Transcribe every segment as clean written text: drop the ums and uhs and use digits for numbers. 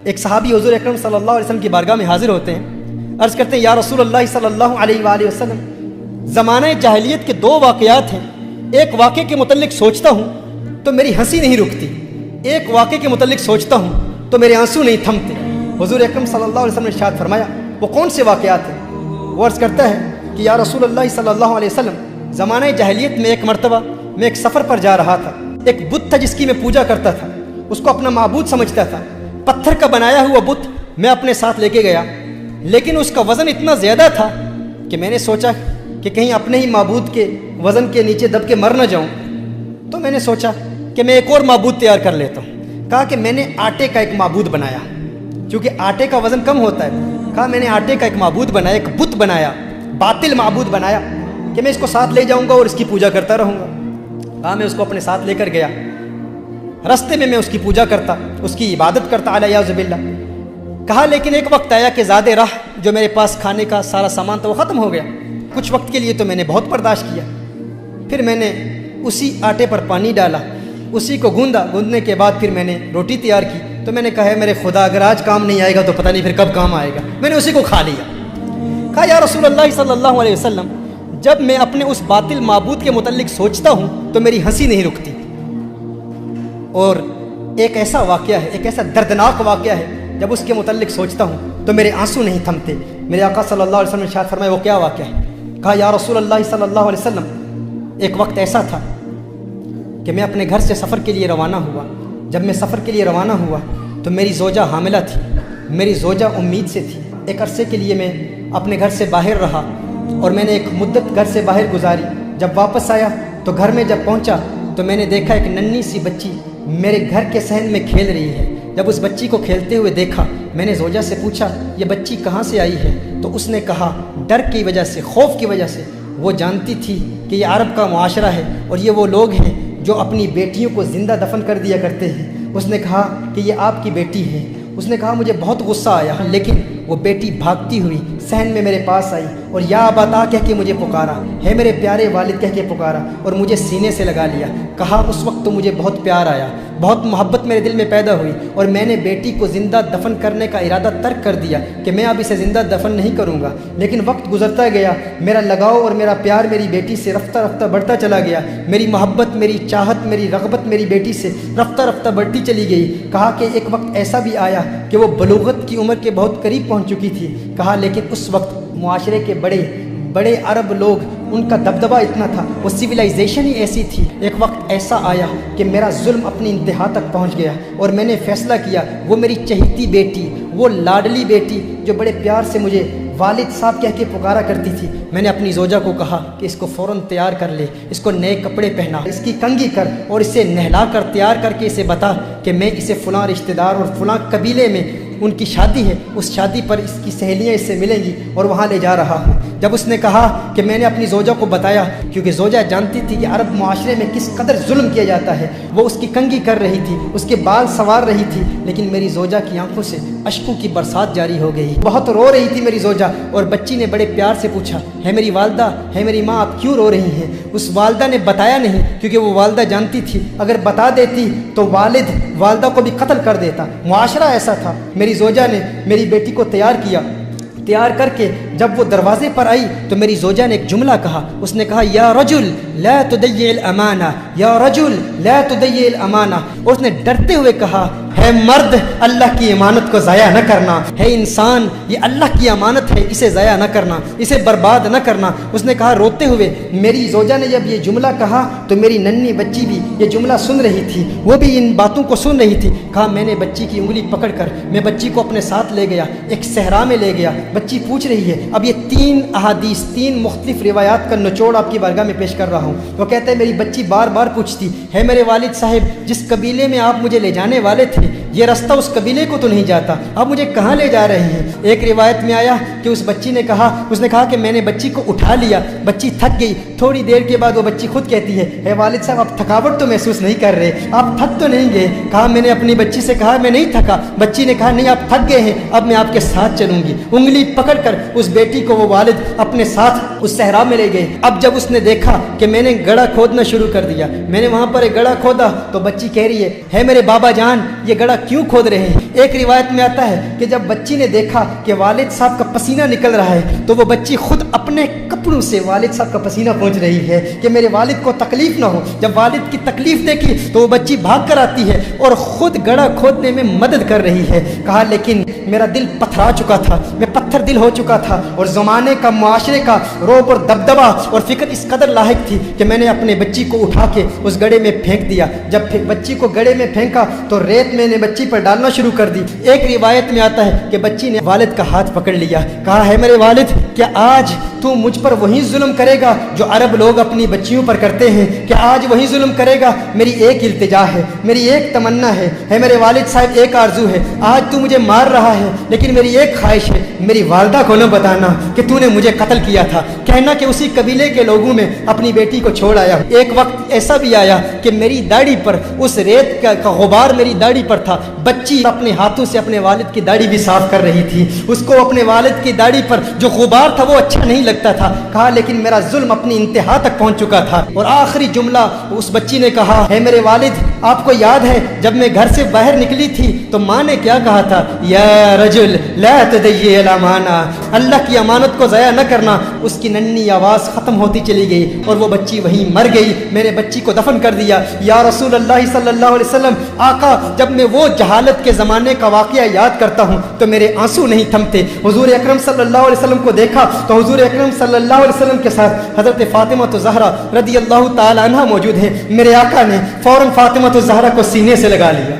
ایک صحابی حضور اکرم صلی اللہ علیہ وسلم کی بارگاہ میں حاضر ہوتے ہیں، عرض کرتے ہیں یا رسول اللہ صلی اللہ علیہ وآلہ وسلم، زمانہ جاہلیت کے 2 واقعات ہیں، ایک واقعے کے متعلق سوچتا ہوں تو میری ہنسی نہیں رکتی، ایک واقعے کے متعلق سوچتا ہوں تو میرے آنسو نہیں تھمتے۔ حضور اکرم صلی اللہ علیہ وسلم نے ارشاد فرمایا وہ کون سے واقعات ہیں؟ وہ عرض کرتا ہے کہ یا رسول اللہ صلی اللہ علیہ وسلم، زمانہ جاہلیت میں ایک مرتبہ میں ایک سفر پر جا رہا تھا، ایک بت تھا جس کی میں پوجا کرتا تھا، اس کو اپنا معبود سمجھتا تھا، پتھر کا بنایا ہوا بت میں اپنے ساتھ لے کے گیا، لیکن اس کا وزن اتنا زیادہ تھا کہ میں نے سوچا کہ کہیں اپنے ہی معبود کے وزن کے نیچے دب کے مر نہ جاؤں، تو میں نے سوچا کہ میں ایک اور معبود تیار کر لیتا ہوں۔ کہا کہ میں نے آٹے کا ایک معبود بنایا، چونکہ آٹے کا وزن کم ہوتا ہے، کہا میں نے آٹے کا ایک معبود بنایا، ایک بت بنایا، باطل معبود بنایا کہ میں اس کو ساتھ لے جاؤں گا اور اس کی پوجا کرتا رہوں گا۔ کہا میں اس کو اپنے ساتھ لے کر گیا، رستے میں اس کی پوجا کرتا، اس کی عبادت کرتا علیہ باللہ۔ کہا لیکن ایک وقت آیا کہ زیادہ راہ جو میرے پاس کھانے کا سارا سامان تھا وہ ختم ہو گیا۔ کچھ وقت کے لیے تو میں نے بہت برداشت کیا، پھر میں نے اسی آٹے پر پانی ڈالا، اسی کو گوندھا، گوندھنے کے بعد پھر میں نے روٹی تیار کی، تو میں نے کہا ہے میرے خدا اگر آج کام نہیں آئے گا تو پتہ نہیں پھر کب کام آئے گا، میں نے اسی کو کھا لیا۔ کہا یا رسول اللہ صلی اللہ علیہ وسلم، جب میں اپنے اس باطل معبود کے متعلق سوچتا ہوں تو میری ہنسی نہیں رکتی، اور ایک ایسا واقعہ ہے، ایک ایسا دردناک واقعہ ہے جب اس کے متعلق سوچتا ہوں تو میرے آنسو نہیں تھمتے۔ میرے آقا صلی اللہ علیہ وسلم نے ارشاد فرمایا وہ کیا واقعہ ہے؟ کہا یا رسول اللہ صلی اللہ علیہ وسلم، ایک وقت ایسا تھا کہ میں اپنے گھر سے سفر کے لیے روانہ ہوا۔ جب میں سفر کے لیے روانہ ہوا تو میری زوجہ حاملہ تھی، میری زوجہ امید سے تھی۔ ایک عرصے کے لیے میں اپنے گھر سے باہر رہا اور میں نے ایک مدت گھر سے باہر گزاری۔ جب واپس آیا تو گھر میں جب پہنچا تو میں نے دیکھا ایک ننھی سی بچی میرے گھر کے صحن میں کھیل رہی ہے۔ جب اس بچی کو کھیلتے ہوئے دیکھا، میں نے زوجہ سے پوچھا یہ بچی کہاں سے آئی ہے؟ تو اس نے کہا ڈر کی وجہ سے، خوف کی وجہ سے، وہ جانتی تھی کہ یہ عرب کا معاشرہ ہے اور یہ وہ لوگ ہیں جو اپنی بیٹیوں کو زندہ دفن کر دیا کرتے ہیں۔ اس نے کہا کہ یہ آپ کی بیٹی ہے۔ اس نے کہا مجھے بہت غصہ آیا، لیکن وہ بیٹی بھاگتی ہوئی صحن میں میرے پاس آئی اور یا اباتا کہہ کے مجھے پکارا، ہے میرے پیارے والد کہہ کے پکارا اور مجھے سینے سے لگا لیا۔ کہا اس وقت تو مجھے بہت پیار آیا، بہت محبت میرے دل میں پیدا ہوئی اور میں نے بیٹی کو زندہ دفن کرنے کا ارادہ ترک کر دیا کہ میں اب اسے زندہ دفن نہیں کروں گا۔ لیکن وقت گزرتا گیا، میرا لگاؤ اور میرا پیار میری بیٹی سے رفتہ رفتہ بڑھتا چلا گیا، میری محبت، میری چاہت، میری رغبت میری بیٹی سے رفتہ رفتہ بڑھتی چلی گئی۔ کہا کہ ایک وقت ایسا بھی آیا کہ وہ بلوغت کی عمر کے بہت قریب پہنچ چکی تھی۔ کہا لیکن اس وقت معاشرے کے بڑے بڑے عرب لوگ، ان کا دبدبہ اتنا تھا، وہ سویلائزیشن ہی ایسی تھی۔ ایک وقت ایسا آیا کہ میرا ظلم اپنی انتہا تک پہنچ گیا اور میں نے فیصلہ کیا وہ میری چہیتی بیٹی، وہ لاڈلی بیٹی جو بڑے پیار سے مجھے والد صاحب کہہ کے پکارا کرتی تھی، میں نے اپنی زوجہ کو کہا کہ اس کو فوراً تیار کر لے، اس کو نئے کپڑے پہنا، اس کی کنگھی کر اور اسے نہلا کر تیار کر کے اسے بتا کہ میں اسے فلاں رشتہ دار اور فلاں قبیلے میں ان کی شادی ہے، اس شادی پر اس کی سہیلیاں اس سے ملیں گی اور وہاں لے جا رہا ہوں۔ جب اس نے کہا کہ میں نے اپنی زوجہ کو بتایا، کیونکہ زوجہ جانتی تھی کہ عرب معاشرے میں کس قدر ظلم کیا جاتا ہے، وہ اس کی کنگھی کر رہی تھی، اس کے بال سنوار رہی تھی، لیکن میری زوجہ کی آنکھوں سے اشکوں کی برسات جاری ہو گئی، بہت رو رہی تھی میری زوجہ۔ اور بچی نے بڑے پیار سے پوچھا ہے میری والدہ، ہے میری ماں، آپ کیوں رو رہی ہیں؟ اس والدہ نے بتایا نہیں، کیونکہ وہ والدہ جانتی تھی اگر بتا دیتی تو والد والدہ کو بھی قتل کر دیتا، معاشرہ ایسا تھا۔ میری زوجہ نے میری بیٹی کو تیار کیا، تیار کر کے جب وہ دروازے پر آئی تو میری زوجہ نے ایک جملہ کہا، اس نے کہا یا رجل لا تضيع الامانہ، یا رجل لا تضيع الامانہ، اور اس نے ڈرتے ہوئے کہا ہے مرد اللہ کی امانت کو ضائع نہ کرنا، ہے انسان یہ اللہ کی امانت ہے، اسے ضائع نہ کرنا، اسے برباد نہ کرنا۔ اس نے کہا روتے ہوئے، میری زوجہ نے جب یہ جملہ کہا تو میری ننھی بچی بھی یہ جملہ سن رہی تھی، وہ بھی ان باتوں کو سن رہی تھی۔ کہا میں نے بچی کی انگلی پکڑ کر میں بچی کو اپنے ساتھ لے گیا، ایک صحرا میں لے گیا، بچی پوچھ رہی ہے۔ اب یہ 3 احادیث، 3 مختلف روایات کا نچوڑ آپ کی بارگاہ میں پیش کر رہا ہوں۔ وہ کہتے ہیں میری بچی بار بار پوچھتی ہے میرے والد صاحب جس قبیلے میں آپ مجھے لے جانے والے تھے یہ رستہ اس قبیلے کو تو نہیں جاتا، آپ مجھے کہاں لے جا رہے ہیں؟ ایک روایت میں آیا کہ اس بچی نے کہا، اس نے کہا کہ میں نے بچی کو اٹھا لیا، بچی تھک گئی، تھوڑی دیر کے بعد وہ بچی خود کہتی ہے والد صاحب آپ تھکاوٹ تو محسوس نہیں کر رہے، آپ تھک تو نہیں گئے؟ کہا میں نے اپنی بچی سے کہا میں نہیں تھکا۔ بچی نے کہا نہیں آپ تھک گئے ہیں، اب میں آپ کے ساتھ چلوں گی۔ انگلی پکڑ کر اس بیٹی کو وہ والد اپنے ساتھ اس صحرا میں لے گئے۔ اب جب اس نے دیکھا کہ میں نے گڑھا کھودنا شروع کر دیا، میں نے وہاں پر ایک گڑھا کھودا تو بچی کہہ رہی ہے میرے بابا جان یہ گڑھا کیوں کھود رہے ہیں؟ ایک روایت میں آتا ہے کہ جب بچی نے دیکھا کہ والد صاحب کا پسینہ نکل رہا ہے تو وہ بچی خود اپنے کپڑوں سے والد صاحب کا پسینہ پہنچ رہی ہے کہ میرے والد کو تکلیف نہ ہو۔ جب والد کی تکلیف دیکھی تو وہ بچی بھاگ کر آتی ہے اور خود گڑھا کھودنے میں مدد کر رہی ہے۔ کہا لیکن میرا دل پتھرا چکا تھا، میں پتھر دل ہو چکا تھا، اور زمانے کا، معاشرے کا رعب اور دبدبہ اور فکر اس قدر لاحق تھی کہ میں نے اپنے بچی کو اٹھا کے اس گڑھے میں پھینک دیا۔ جب بچی کو گڑھے میں پھینکا تو ریت میں نے بچی پر ڈالنا شروع کر دی۔ ایک روایت میں آتا ہے کہ بچی نے والد کا ہاتھ پکڑ لیا، کہا ہے میرے والد کیا آج تو مجھ پر وہی ظلم کرے گا جو عرب لوگ اپنی بچیوں پر کرتے ہیں؟ کیا آج وہی ظلم کرے گا؟ میری ایک التجا ہے، میری ایک تمنا ہے میرے والد صاحب، ایک آرزو ہے، آج تو مجھے مار رہا ہے لیکن میری ایک خواہش ہے، میری والدہ کو نہ بتانا کہ تو نے مجھے قتل کیا تھا، کہنا کہ اسی قبیلے کے لوگوں میں اپنی بیٹی کو چھوڑ آیا۔ ایک وقت ایسا بھی آیا کہ میری داڑھی پر اس ریت کا غبار میری داڑھی پر تھا، بچی اپنے ہاتھوں سے اپنے والد کی داڑھی بھی صاف کر رہی تھی، اس کو اپنے والد کی داڑھی پر جو غبار تھا وہ اچھا نہیں لگتا تھا۔ کہا لیکن میرا ظلم اپنی انتہا تک پہنچ چکا تھا، اور آخری جملہ اس بچی نے کہا ہے میرے والد آپ کو یاد ہے جب میں گھر سے باہر نکلی تھی تو ماں نے کیا کہا تھا؟ یا رجل لا تضیع الامانہ، اللہ کی امانت کو ضائع نہ کرنا۔ اس کی ننھی آواز ختم ہوتی چلی گئی اور وہ بچی وہیں مر گئی۔ میں نے بچی کو دفن کر دیا۔ یا رسول اللہ صلی اللہ علیہ وسلم، آقا جب میں وہ جہالت کے زمانے کا واقعہ یاد کرتا ہوں تو میرے آنسو نہیں تھمتے۔ حضور اکرم صلی اللہ علیہ وسلم کو دیکھا تو حضور اکرم صلی اللہ علیہ وسلم کے ساتھ حضرت فاطمہ الزہرا رضی اللہ تعالی عنہا موجود ہیں۔ میرے آقا نے فوراً فاطمہ الزہرا کو سینے سے لگا لیا،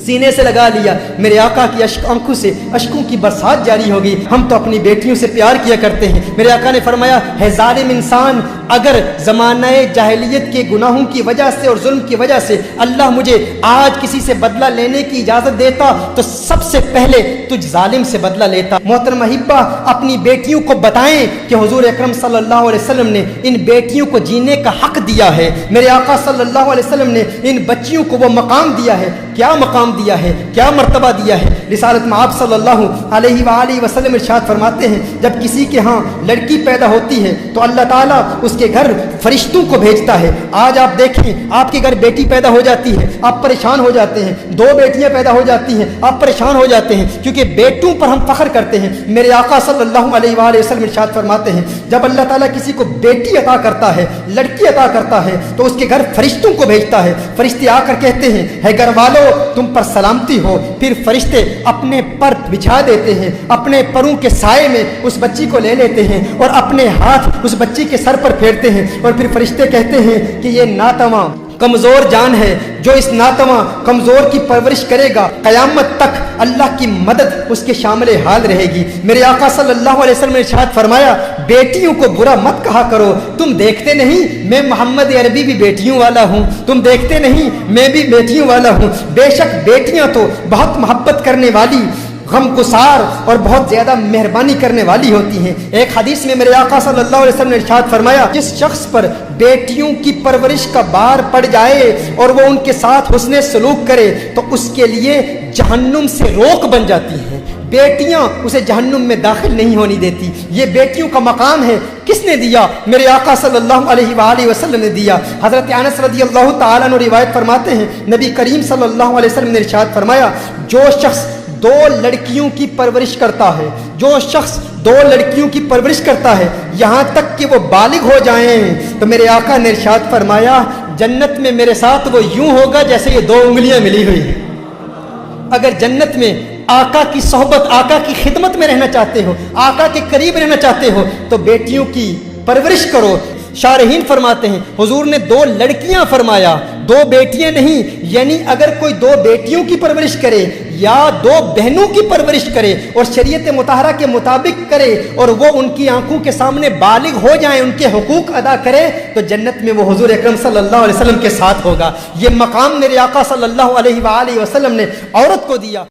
سینے سے لگا لیا۔ میرے آقا کی آنکھوں سے اشکوں کی برسات جاری ہوگی۔ ہم تو اپنی بیٹیوں سے پیار کیا کرتے ہیں۔ میرے آقا نے فرمایا ہے ظالم انسان، اگر زمانہ جاہلیت کے گناہوں کی وجہ سے اور ظلم کی وجہ سے اللہ مجھے آج کسی سے بدلہ لینے کی اجازت دیتا تو سب سے پہلے تجھ ظالم سے بدلہ لیتا۔ محترمہ حبہ، اپنی بیٹیوں کو بتائیں کہ حضور اکرم صلی اللہ علیہ وسلم نے ان بیٹیوں کو جینے کا حق دیا ہے۔ میرے آقا صلی اللہ علیہ وسلم نے ان بچیوں کو وہ مقام دیا ہے۔ کیا مقام دیا ہے، کیا مرتبہ دیا ہے؟ رسالت میں آپ صلی اللہ علیہ وآلہ وسلم ارشاد فرماتے ہیں جب کسی کے ہاں لڑکی پیدا ہوتی ہے تو اللہ تعالیٰ اس کے گھر فرشتوں کو بھیجتا ہے۔ آج آپ دیکھیں آپ کے گھر بیٹی پیدا ہو جاتی ہے، آپ پریشان ہو جاتے ہیں، دو بیٹیاں پیدا ہو جاتی ہیں، آپ پریشان ہو جاتے ہیں کیونکہ بیٹوں پر ہم فخر کرتے ہیں۔ میرے آقا صلی اللہ علیہ وآلہ وسلم ارشاد فرماتے ہیں جب اللہ تعالیٰ کسی کو بیٹی عطا کرتا ہے، لڑکی عطا کرتا ہے تو اس کے گھر فرشتوں کو بھیجتا ہے۔ فرشتے آ کر کہتے ہیں ہے گھر والو تم پر سلامتی ہو، پھر فرشتے اپنے پر بچھا دیتے ہیں، اپنے پروں کے سائے میں اس بچی کو لے لیتے ہیں اور اپنے ہاتھ اس بچی کے سر پر پھیرتے ہیں، اور پھر فرشتے کہتے ہیں کہ یہ ناتواں کمزور جان ہے، جو اس ناتواں کمزور کی پرورش کرے گا قیامت تک اللہ کی مدد اس کے شامل حال رہے گی۔ میرے آقا صلی اللہ علیہ وسلم نے ارشاد فرمایا بیٹیوں کو برا مت کہا کرو، تم دیکھتے نہیں میں محمد عربی بھی بیٹیوں والا ہوں، تم دیکھتے نہیں میں بھی بیٹیوں والا ہوں۔ بے شک بیٹیاں تو بہت محبت کرنے والی، غم گسار اور بہت زیادہ مہربانی کرنے والی ہوتی ہیں۔ ایک حدیث میں میرے آقا صلی اللہ علیہ وسلم نے ارشاد فرمایا جس شخص پر بیٹیوں کی پرورش کا بار پڑ جائے اور وہ ان کے ساتھ حسن سلوک کرے تو اس کے لیے جہنم سے روک بن جاتی ہیں، بیٹیاں اسے جہنم میں داخل نہیں ہونی دیتی۔ یہ بیٹیوں کا مقام ہے، کس نے دیا؟ میرے آقا صلی اللہ علیہ وآلہ وسلم نے دیا۔ حضرت انس رضی اللہ تعالیٰ عنہ روایت فرماتے ہیں نبی کریم صلی اللہ علیہ وسلم نے ارشاد فرمایا جو شخص دو لڑکیوں کی پرورش کرتا ہے، جو شخص دو لڑکیوں کی پرورش کرتا ہے یہاں تک کہ وہ بالغ ہو جائیں تو میرے آقا نے ارشاد فرمایا جنت میں میرے ساتھ وہ یوں ہوگا جیسے یہ دو انگلیاں ملی ہوئی ہیں۔ اگر جنت میں آقا کی صحبت، آقا کی خدمت میں رہنا چاہتے ہو، آقا کے قریب رہنا چاہتے ہو تو بیٹیوں کی پرورش کرو۔ شارحین فرماتے ہیں حضور نے دو لڑکیاں فرمایا، دو بیٹیاں نہیں، یعنی اگر کوئی دو بیٹیوں کی پرورش کرے یا دو بہنوں کی پرورش کرے اور شریعت مطہرہ کے مطابق کرے اور وہ ان کی آنکھوں کے سامنے بالغ ہو جائیں، ان کے حقوق ادا کرے تو جنت میں وہ حضور اکرم صلی اللہ علیہ وسلم کے ساتھ ہوگا۔ یہ مقام میرے آقا صلی اللہ علیہ وآلہ وسلم نے عورت کو دیا۔